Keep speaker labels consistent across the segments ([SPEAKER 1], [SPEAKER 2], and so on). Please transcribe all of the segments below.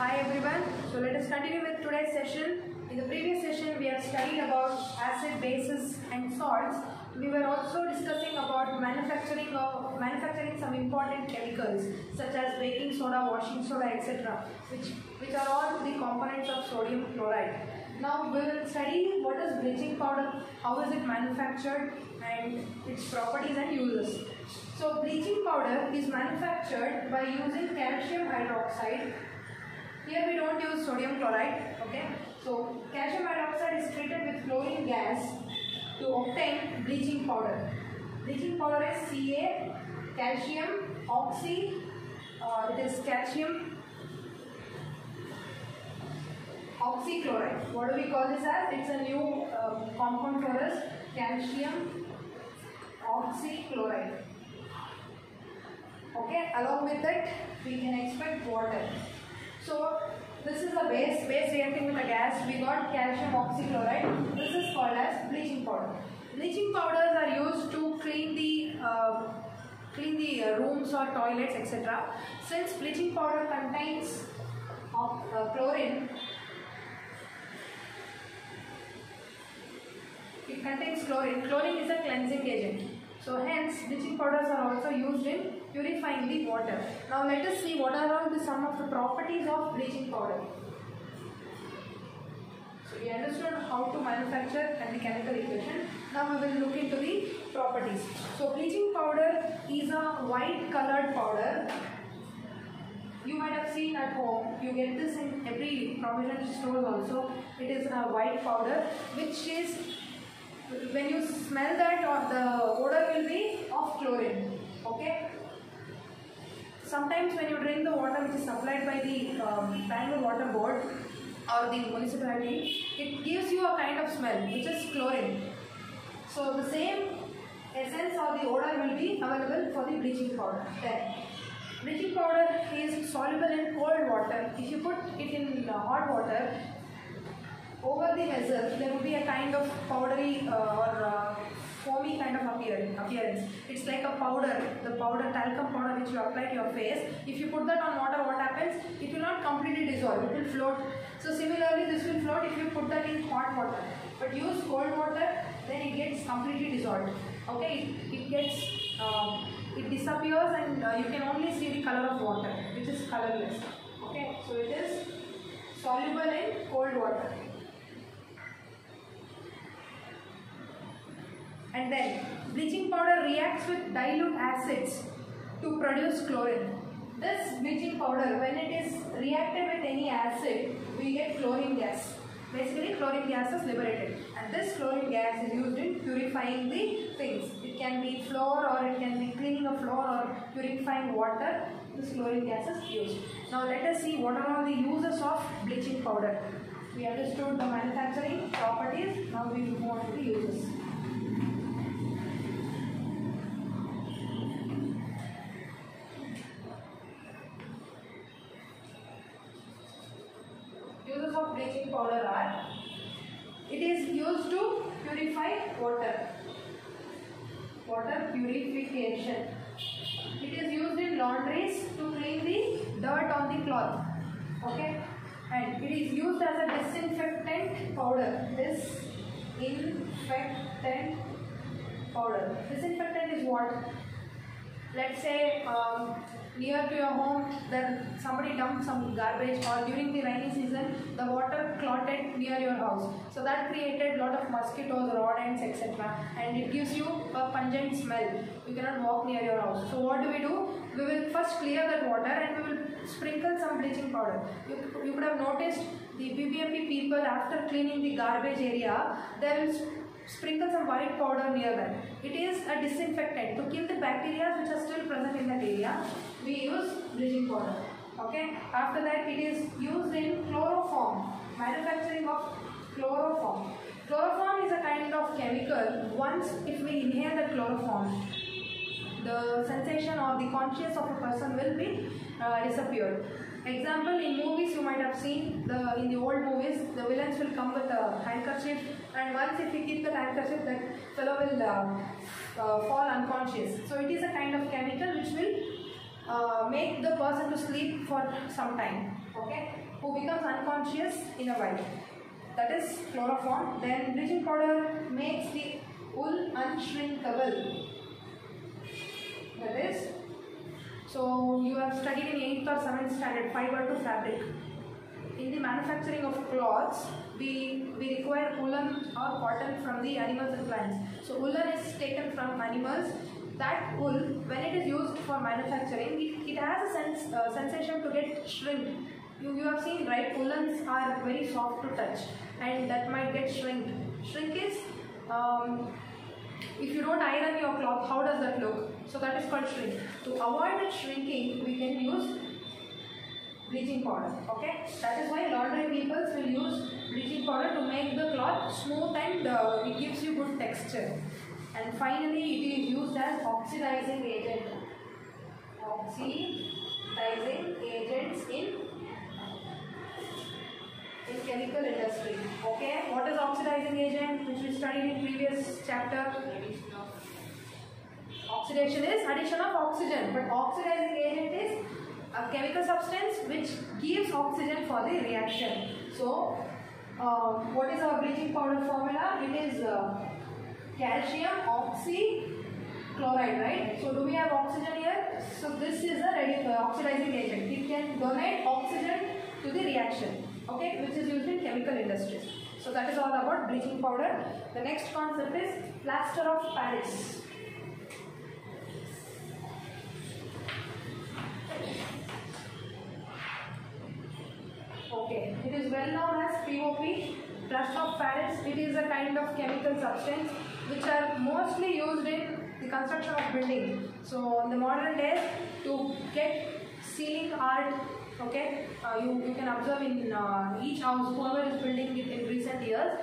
[SPEAKER 1] Hi everyone. So let us continue with today's session. In the previous session, we have studied about acid, bases, and salts. We were also discussing about manufacturing some important chemicals such as baking soda, washing soda, etc., which are all the components of sodium chloride. Now we will study what is bleaching powder, how is it manufactured, and its properties and uses. So bleaching powder is manufactured by using calcium hydroxide. Here we don't use sodium chloride, okay? So calcium hydroxide is treated with chlorine gas to obtain bleaching powder. Bleaching powder is Ca, calcium, oxy, it is calcium oxychloride. What do we call this as? It's a new compound for us, calcium oxychloride. Okay, along with that we can expect water. So this is the base reacting with the gas. We got calcium oxychloride. This is called as bleaching powder. Bleaching powders are used to clean the rooms or toilets, etc. Since bleaching powder contains chlorine, it contains chlorine. Chlorine is a cleansing agent. So hence bleaching powders are also used in purifying the water. Now let us see what are all some of the properties of bleaching powder. So we understood how to manufacture and the chemical equation. Now we will look into the properties. So bleaching powder is a white colored powder. You might have seen at home, you get this in every provision stores also. It is a white powder which is, when you smell that, or the odor will be of chlorine. Okay. Sometimes when you drink the water which is supplied by the Bangalore Water Board or the municipality, it gives you a kind of smell which is chlorine. So the same essence or the odor will be available for the bleaching powder. Then bleaching powder is soluble in cold water. If you put it in hot water, over the vessel there will be a kind of powdery or foamy kind of appearance. It's like a powder, the powder, talcum powder which you apply to your face. If you put that on water, what happens? It will not completely dissolve, it will float. So similarly this will float if you put that in hot water. But use cold water, then it gets completely dissolved. Okay, it disappears and you can only see the color of water, which is colorless. Okay, so it is soluble in cold water. And then bleaching powder reacts with dilute acids to produce chlorine. This bleaching powder, when it is reacted with any acid, we get chlorine gas. Basically chlorine gas is liberated, and this chlorine gas is used in purifying the things. It can be floor, or it can be cleaning a floor, or purifying water. This chlorine gas is used. Now let us see what are all the uses of bleaching powder. We understood the manufacturing properties. Now we will move on to the uses. Uses of bleaching powder are: it is used to purify water, water purification. It is used in laundries to clean the dirt on the cloth. Okay, and it is used as a disinfectant powder. Disinfectant powder. Disinfectant is what? Let's say near to your home, then somebody dumped some garbage, or during the rainy season the water clotted near your house. So that created lot of mosquitoes, rodents, etc. And it gives you a pungent smell. You cannot walk near your house. So what do? We will first clear that water and we will sprinkle some bleaching powder. You could have noticed the BBMP people, after cleaning the garbage area, they will sprinkle some white powder near that. It is a disinfectant to kill the bacteria which are still present in that area. We use bleaching powder. Okay. After that, it is used in chloroform. Manufacturing of chloroform. Chloroform is a kind of chemical. Once if we inhale the chloroform, the sensation or the consciousness of a person will be disappeared. Example, in movies you might have seen, in the old movies, the villains will come with a handkerchief, and once if we keep the handkerchief, that fellow will fall unconscious. So it is a kind of chemical which will make the person to sleep for some time, okay, who becomes unconscious in a while. That is chloroform. Then bleaching powder makes the wool unshrinkable. That is, so you have studied in 8th or 7th standard fiber to fabric. In the manufacturing of cloths, we require woolen or cotton from the animals and plants. So woolen is taken from animals. That wool, when it is used for manufacturing, it has a sensation to get shrink. You have seen, right? Woolens are very soft to touch, and that might get shrinked. Shrink is, if you don't iron your cloth, how does that look? So that is called shrink. To avoid it shrinking, we can use bleaching powder, okay? That is why laundry people will use bleaching powder to make the cloth smooth, and it gives you good texture. And finally, it is used as oxidizing agent. Oxidizing agents in chemical industry. Okay, what is oxidizing agent, which we studied in previous chapter? Oxidation is addition of oxygen, but oxidizing agent is a chemical substance which gives oxygen for the reaction. So, what is our bleaching powder formula? It is calcium oxychloride, right? So, do we have oxygen here? So, this is a oxidizing agent. It can donate oxygen to the reaction, okay, which is used in chemical industries. So, that is all about bleaching powder. The next concept is plaster of Paris. Okay, it is well known as POP, plaster of Paris. It is a kind of chemical substance which are mostly used in the construction of buildings. So in the modern days, to get ceiling art, okay, you can observe in each house, whoever is building it in recent years,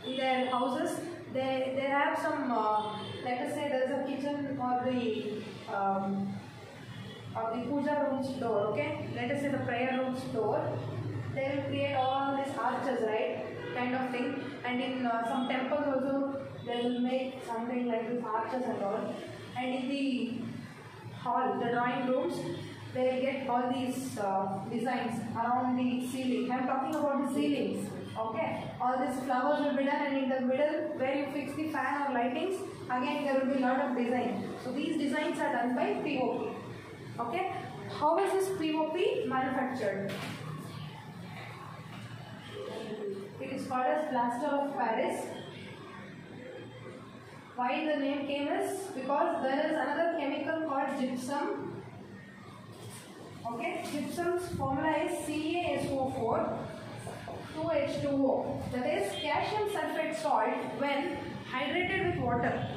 [SPEAKER 1] in their houses, they have some, let us say there is a kitchen or the puja room's door, okay, let us say the prayer room's door. They will create all these arches, right, kind of thing. And in some temples also, they will make something like these arches and all. And in the hall, the drawing rooms, they will get all these designs around the ceiling. I am talking about the ceilings, okay. All these flowers will be done, and in the middle where you fix the fan or lightings, again there will be a lot of design. So these designs are done by POP, okay. How is this POP manufactured? It is called as plaster of Paris. Why the name came is because there is another chemical called gypsum. Okay, gypsum's formula is CaSO4 2H2O. That is calcium sulfate salt when hydrated with water.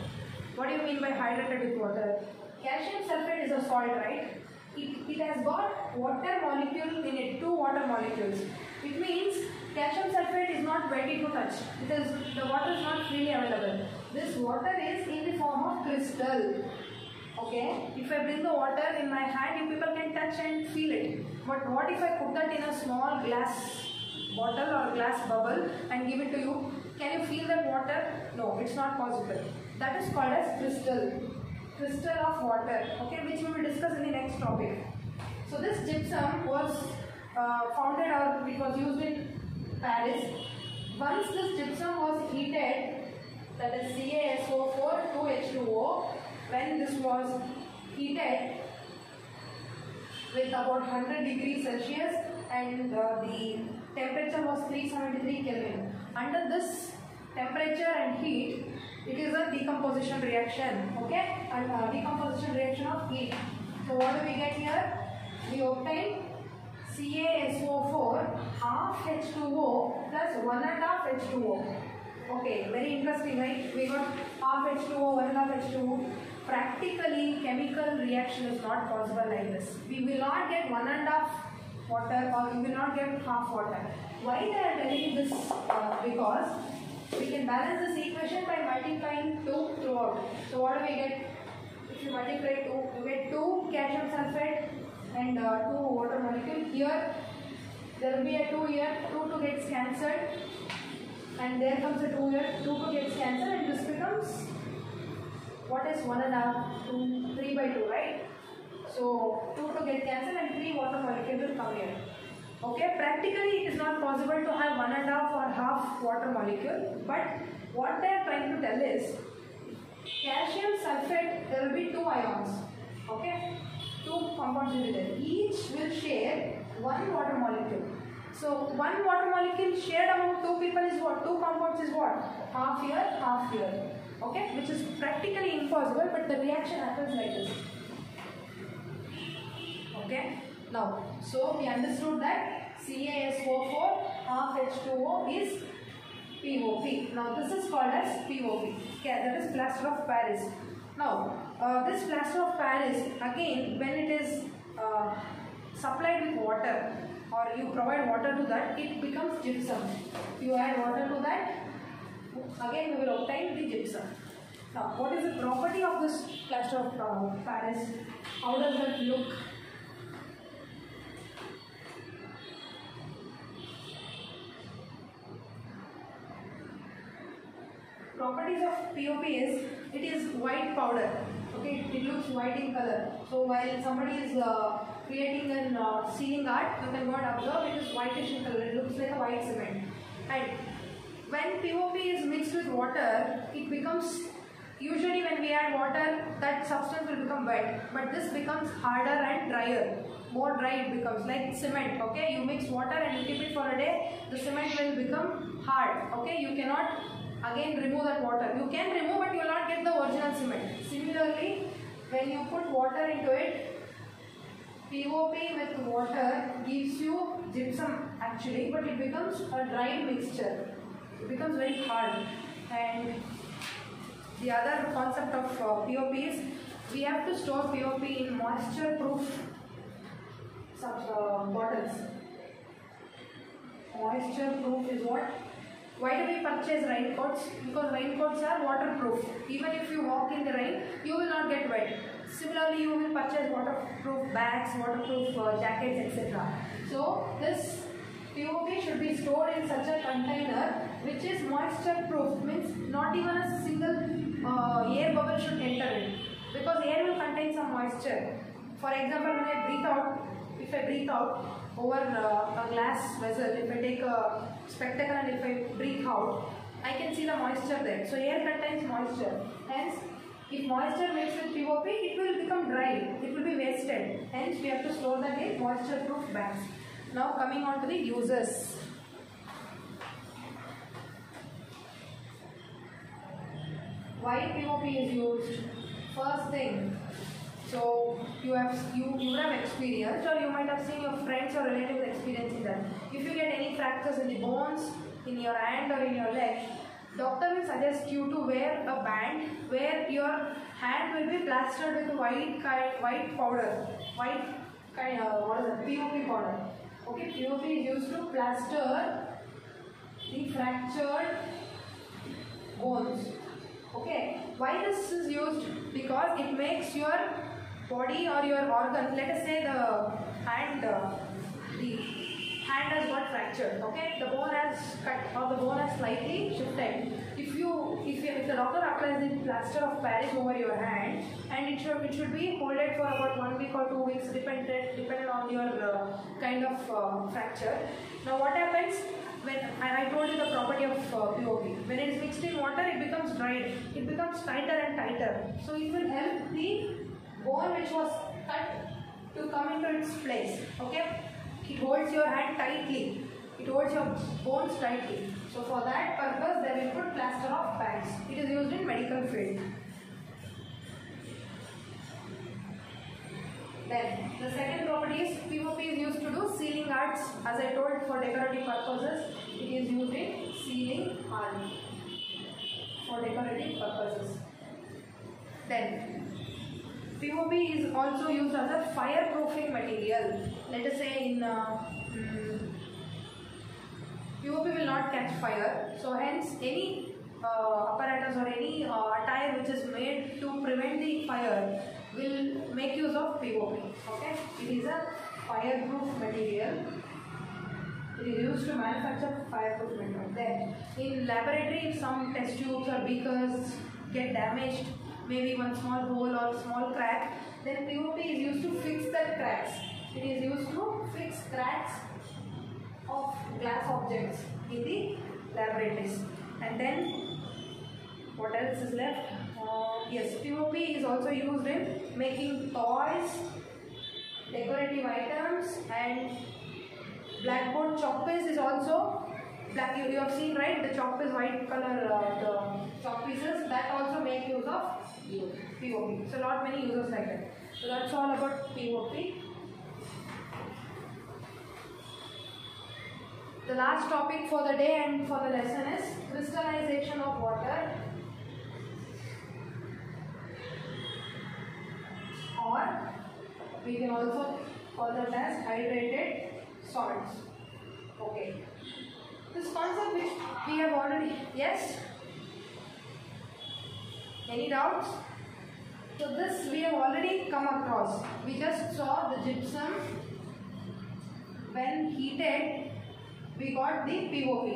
[SPEAKER 1] What do you mean by hydrated with water? Calcium sulfate is a salt, right? It has got water molecule in it, 2 water molecules. It means calcium sulfate is not ready to touch. The water is not freely available. This water is in the form of crystal. Okay, if I bring the water in my hand, you people can touch and feel it. But what if I put that in a small glass bottle or glass bubble and give it to you? Can you feel that water? No, it's not possible. That is called as crystal. Crystal of water, okay, which we will discuss in the next topic. So this gypsum was founded, or it was used in Paris. Once this gypsum was heated, that is CaSO4 2H2O, when this was heated with about 100 degrees Celsius and the temperature was 373 Kelvin. Under this temperature and heat, it is a decomposition reaction, okay, and decomposition reaction of heat. So what do we get here? We obtain CaSO4 half H2O plus 1.5 H2O. Okay, very interesting, right? We got half H2O, 1.5 H2O. Practically, chemical reaction is not possible like this. We will not get 1.5 water, or we will not get half water. Why they are telling you this? Because we can balance this equation by multiplying 2 throughout. So what do we get? If you multiply 2, you get 2 calcium sulfate and 2 water molecule. Here there will be a 2 here, 2 gets cancelled, and there comes a 2 here, 2 gets cancelled, and this becomes, what is 1.5, 2, 3 by 2, right? So 2 to get cancelled and 3 water molecule will come here. Okay, practically it is not possible to have 1.5 or half water molecule, but what they are trying to tell is calcium sulfate, there will be 2 ions. Okay, 2 compounds will be there. Each will share 1 water molecule. So 1 water molecule shared among 2 people is what? 2 compounds is what? Half here, half here. Okay, which is practically impossible, but the reaction happens like this. Okay, now, so we understood that CaSO4 half H2O is POP. Now this is called as POP. Okay, that is plaster of Paris. Now this plaster of Paris, again, when it is supplied with water or you provide water to that, it becomes gypsum. You add water to that, again we will obtain the gypsum. Now what is the property of this plaster of Paris? How does that look? Properties of POP is, it is white powder. Okay, it looks white in color. So while somebody is creating an sealing art, you can go and observe it is whitish in color. It looks like a white cement. And when POP is mixed with water, it becomes, usually when we add water, that substance will become wet. But this becomes harder and drier. More dry it becomes, like cement. Okay, you mix water and you keep it for a day, the cement will become hard. Okay, you cannot again remove that water. You can remove, but you will not get the original cement. Similarly, when you put water into it, POP with water gives you gypsum actually, but it becomes a dry mixture. It becomes very hard. And the other concept of POP is, we have to store POP in moisture proof bottles. Moisture proof is what? Why do we purchase raincoats? Because raincoats are waterproof. Even if you walk in the rain, you will not get wet. Similarly, you will purchase waterproof bags, waterproof jackets, etc. So this POP should be stored in such a container which is moisture proof. Means not even a single air bubble should enter it, because air will contain some moisture. For example, when I breathe out, if I breathe out over a glass vessel, if I take a spectacle and if I breathe out, I can see the moisture there. So air contains moisture. Hence, if moisture mixed with POP, it will become dry. It will be wasted. Hence, we have to store that in moisture-proof bags. Now, coming on to the uses. Why POP is used? First thing. So you would have experienced, or you might have seen your friends or relatives experiencing that. If you get any fractures in the bones, in your hand or in your leg, doctor will suggest you to wear a band where your hand will be plastered with white powder. What is that? POP powder. Okay, POP is used to plaster the fractured bones. Okay, why this is used? Because it makes your body or your organ, let us say the hand has got fractured. Okay, the bone has cut or the bone has slightly shifted. If the doctor applies the plaster of Paris over your hand, and it should be holded for about 1 week or 2 weeks, depending on your kind of fracture. Now what happens? When I told you the property of POP, when it is mixed in water, it becomes dried. It becomes tighter and tighter. So it will help the bone which was cut to come into its place. Okay, it holds your hand tightly. It holds your bones tightly. So for that purpose, they will put plaster of Paris. It is used in medical field. Then the second property is POP is used to do sealing arts. As I told, for decorative purposes, it is used in sealing art for decorative purposes. Then POP is also used as a fireproofing material. Let us say in POP will not catch fire. So hence any apparatus or any attire which is made to prevent the fire will make use of POP. Okay, it is a fireproof material. It is used to manufacture fireproof material. Then in laboratory, if some test tubes or beakers get damaged, maybe one small hole or small crack, then POP is used to fix that cracks. It is used to fix cracks of glass objects in the laboratories. And then what else is left? Yes, POP is also used in making toys, decorative items, and blackboard chalk paste is also black. You have seen, right? The chalk paste white color, the chalk pieces that also make use of POP. So not many users like that. So that's all about POP. The last topic for the day and for the lesson is crystallization of water, or we can also call them as hydrated salts. Okay. This concept which we have already, yes? Any doubts? So this we have already come across. We just saw the gypsum. When heated, we got the POP.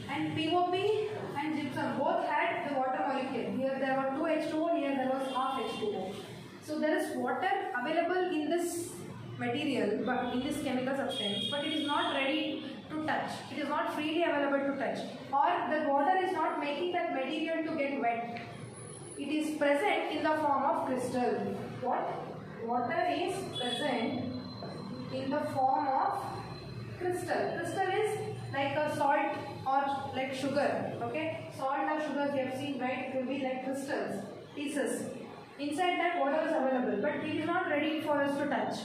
[SPEAKER 1] And POP and gypsum both had the water molecule. Here there were 2 H2O, here there was half H2O. So there is water available in this material, but in this chemical substance, but it is not ready to touch. It is not freely available to touch, or the water is not making that material to get wet. It is present in the form of crystal. What? Water is present in the form of crystal. Crystal is like a salt or like sugar. Okay, salt or sugar you have seen, right? It will be like crystals, pieces. Inside that water is available, but it is not ready for us to touch.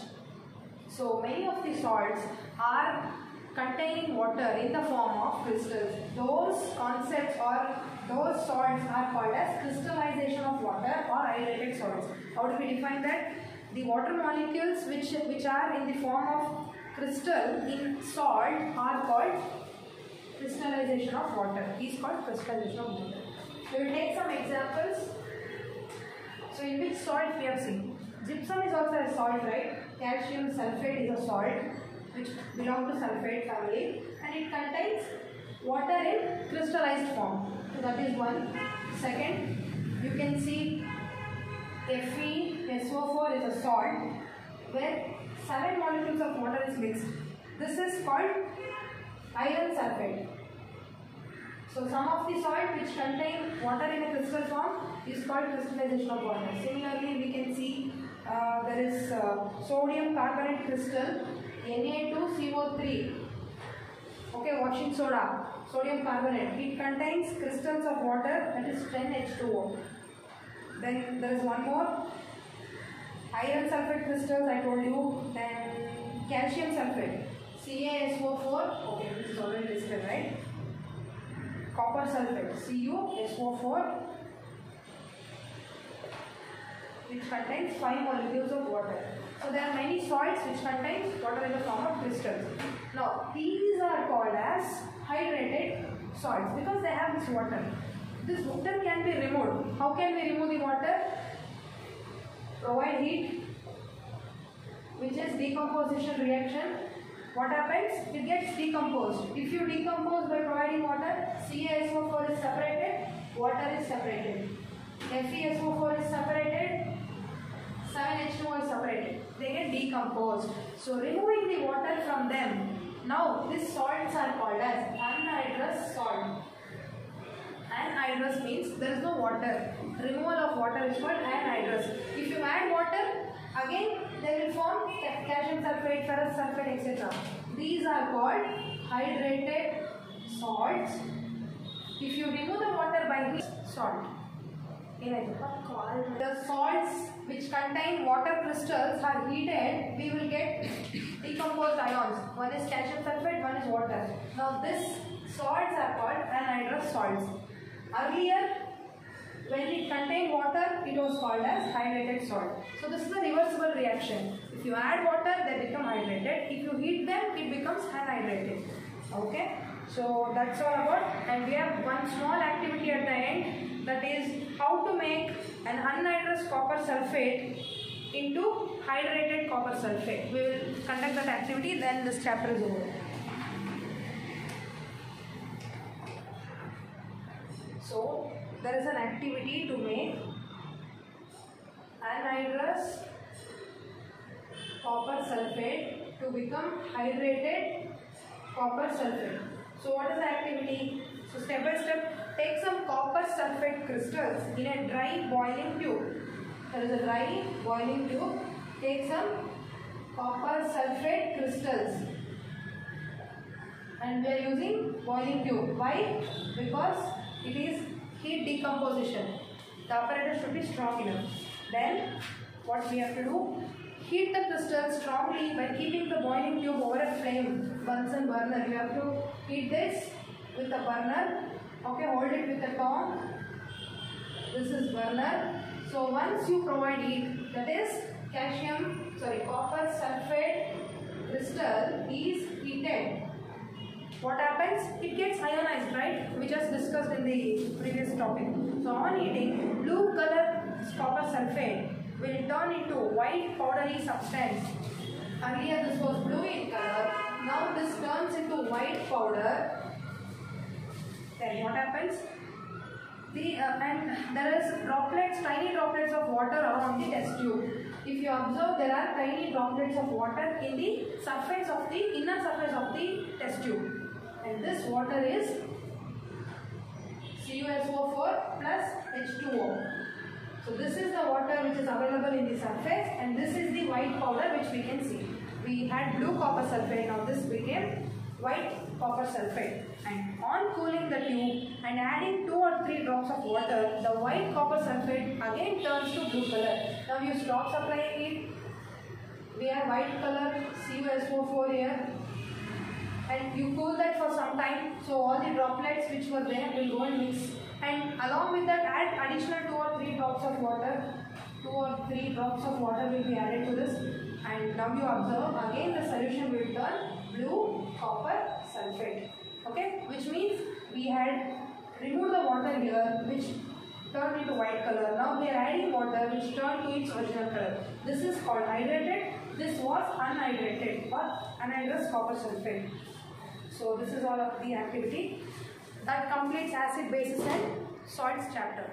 [SPEAKER 1] So many of the salts are containing water in the form of crystals. Those concepts or those salts are called as crystallization of water or hydrated salts. How do we define that? The water molecules which are in the form of crystal in salt are called crystallization of water. It is called crystallization of water. So we will take some examples. So in which salt we have seen? Gypsum is also a salt, right? Calcium sulfate is a salt which belongs to sulfate family, and it contains water in crystallized form. So that is one. Second, you can see FeSO4 is a salt where 7 molecules of water is mixed. This is called iron sulfate. So some of the salt which contain water in a crystal form is called crystallization of water. Similarly, we can see there is sodium carbonate crystal, Na2CO3. Okay, washing soda, sodium carbonate. It contains crystals of water, that is 10H2O. Then there is one more. Iron sulfate crystals I told you. Then calcium sulfate, CaSO4. Okay, this is already listed, right? Copper sulfate, CuSO4, which contains 5 molecules of water. So there are many salts which contain water in the form of crystals. Now these are called as hydrated salts because they have this water. This water can be removed. How can we remove the water? Provide heat, which is decomposition reaction. What happens? It gets decomposed. If you decompose by providing water, CaSO4 is separated, water is separated. FeSO4 is separated, 7H2O is separated. They get decomposed. So removing the water from them. Now these salts are called as anhydrous salt. Anhydrous means there is no water. Removal of water is called anhydrous. If you add water, again they will form calcium sulfate, ferrous sulfate, etc. These are called hydrated salts. If you remove the water by heat, salt. The salts which contain water crystals are heated, we will get decomposed ions. One is calcium sulfate, one is water. Now these salts are called anhydrous salts. Earlier, when it contained water, it was called as hydrated salt. So this is a reversible reaction. If you add water, they become hydrated. If you heat them, it becomes anhydrated. Okay? So that's all about. And we have one small activity at the end, that is how to make an anhydrous copper sulfate into hydrated copper sulfate. We will conduct that activity, then this chapter is over. So there is an activity to make anhydrous copper sulfate to become hydrated copper sulfate. So what is the activity? So step by step, take some copper sulfate crystals in a dry boiling tube. There is a dry boiling tube. Take some copper sulfate crystals, and we are using boiling tube. Why? Because it is heat decomposition. The apparatus should be strong enough. Then what we have to do? Heat the crystals strongly by keeping the boiling tube over a flame. Bunsen burner. You have to heat this with a burner. Okay, hold it with a tongue. This is burner. So once you provide heat, that is copper sulfate crystal is heated. What happens? It gets ionized, right? We just discussed in the previous topic. So on heating, blue color copper sulfate will turn into white powdery substance. Earlier this was blue in color. Now this turns into white powder. Then what happens? And there is droplets, tiny droplets of water around the test tube. If you observe, there are tiny droplets of water in the surface of the inner surface of the test tube. And this water is CuSO4 plus H2O. So this is the water which is available in the surface, and this is the white powder which we can see. We had blue copper sulfate, now this became white copper sulfate. And on cooling the tube and adding 2 or 3 drops of water, the white copper sulfate again turns to blue color. Now you stop supplying it. We have white color CuSO4 here. And you cool that for some time, so all the droplets which were there will go and mix. And along with that, add additional 2 or 3 drops of water. 2 or 3 drops of water will be added to this. And now you observe, again the solution will turn blue copper sulfate. Okay, which means we had removed the water here, which turned into white color. Now we are adding water which turned to its original color. This is called hydrated. This was unhydrated or anhydrous copper sulfate. So this is all of the activity. That completes acid, bases and salts chapter.